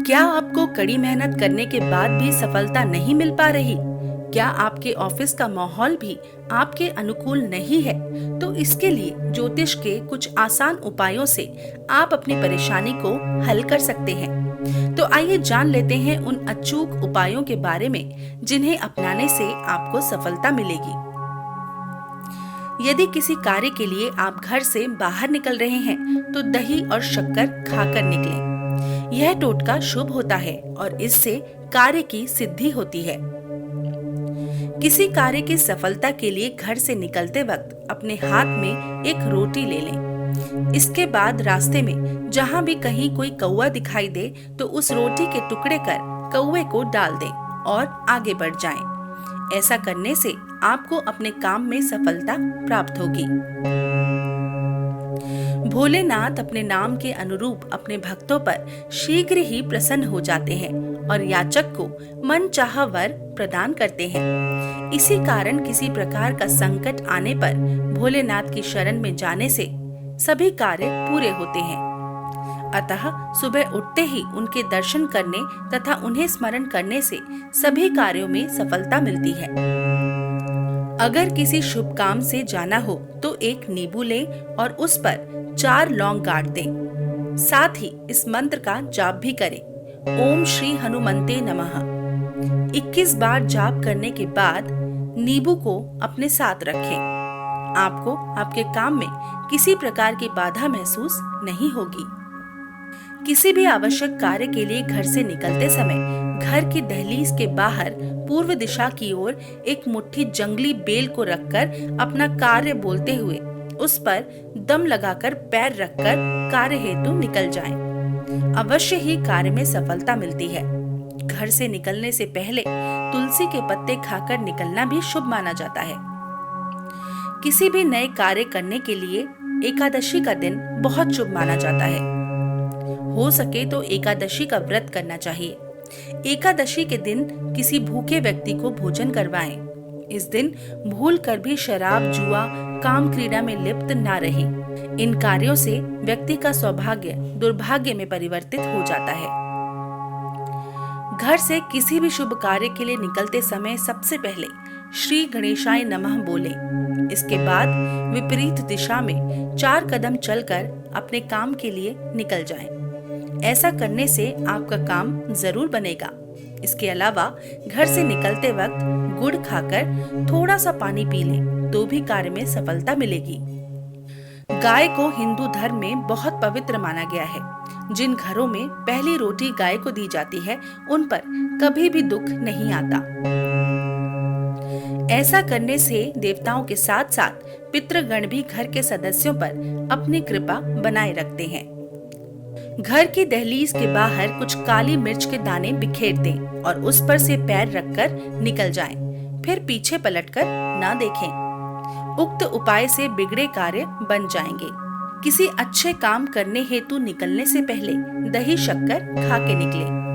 क्या आपको कड़ी मेहनत करने के बाद भी सफलता नहीं मिल पा रही? क्या आपके ऑफिस का माहौल भी आपके अनुकूल नहीं है? तो इसके लिए ज्योतिष के कुछ आसान उपायों से आप अपनी परेशानी को हल कर सकते हैं। तो आइए जान लेते हैं उन अचूक उपायों के बारे में जिन्हें अपनाने से आपको सफलता मिलेगी। यदि किसी कार्य के लिए आप घर से बाहर निकल रहे हैं, तो दही और शक्कर खाकर निकलें। यह टोटका शुभ होता है और इससे कार्य की सिद्धि होती है। किसी कार्य की सफलता के लिए घर से निकलते वक्त अपने हाथ में एक रोटी ले लें। इसके बाद रास्ते में जहां भी कहीं कोई कौवा दिखाई दे तो उस रोटी के टुकड़े कर कौवे को डाल दें और आगे बढ़ जाएं। ऐसा करने से आपको अपने काम में सफलता प्राप्त होगी। भोलेनाथ अपने नाम के अनुरूप अपने भक्तों पर शीघ्र ही प्रसन्न हो जाते हैं और याचक को मनचाहा वर प्रदान करते हैं। इसी कारण किसी प्रकार का संकट आने पर भोलेनाथ की शरण में जाने से सभी कार्य पूरे होते हैं। अतः सुबह उठते ही उनके दर्शन करने तथा उन्हें स्मरण करने से सभी कार्यों में सफलता मिलती है। अगर किसी शुभ काम से जाना हो तो एक नींबू लें और उस पर 4 लौंग गाड़ दें। साथ ही इस मंत्र का जाप भी करें। ओम श्री हनुमंते नमः। 21 बार जाप करने के बाद नींबू को अपने साथ रखें। आपको आपके काम में किसी प्रकार की बाधा महसूस नहीं होगी। किसी भी आवश्यक कार्य के लिए घर से निकलते समय घर की दहलीज के बाहर पूर्व दिशा की ओर एक मुट्ठी जंगली बेल को रखकर अपना कार्य बोलते हुए उस पर दम लगाकर पैर रखकर कार्य हेतु निकल जाएं। अवश्य ही कार्य में सफलता मिलती है। घर से निकलने से पहले तुलसी के पत्ते खाकर निकलना भी शुभ माना जाता है। किसी भी नए कार्य करने के लिए एकादशी का दिन बहुत शुभ माना जाता है। हो सके तो एकादशी का व्रत करना चाहिए। एकादशी के दिन किसी भूखे व्यक्ति को भोजन करवाएं। इस दिन भूल कर भी शराब, जुआ, काम क्रीड़ा में लिप्त ना रहे। इन कार्यों से व्यक्ति का सौभाग्य दुर्भाग्य में परिवर्तित हो जाता है। घर से किसी भी शुभ कार्य के लिए निकलते समय सबसे पहले श्री गणेशाय नमः बोलें। इसके बाद विपरीत दिशा में 4 कदम चलकर अपने काम के लिए निकल जाएं। ऐसा करने से आपका काम जरूर बनेगा। इसके अलावा घर से निकलते वक्त गुड़ खाकर थोड़ा सा पानी पी लें तो भी कार्य में सफलता मिलेगी। गाय को हिंदू धर्म में बहुत पवित्र माना गया है। जिन घरों में पहली रोटी गाय को दी जाती है उन पर कभी भी दुख नहीं आता। ऐसा करने से देवताओं के साथ साथ पितृगण भी घर के सदस्यों पर अपनी कृपा बनाए रखते हैं। घर की दहलीज के बाहर कुछ काली मिर्च के दाने बिखेर दें और उस पर से पैर रखकर निकल जाएं। फिर पीछे पलटकर ना देखें। उक्त उपाय से बिगड़े कार्य बन जाएंगे। किसी अच्छे काम करने हेतु निकलने से पहले दही शक्कर खा के निकलें।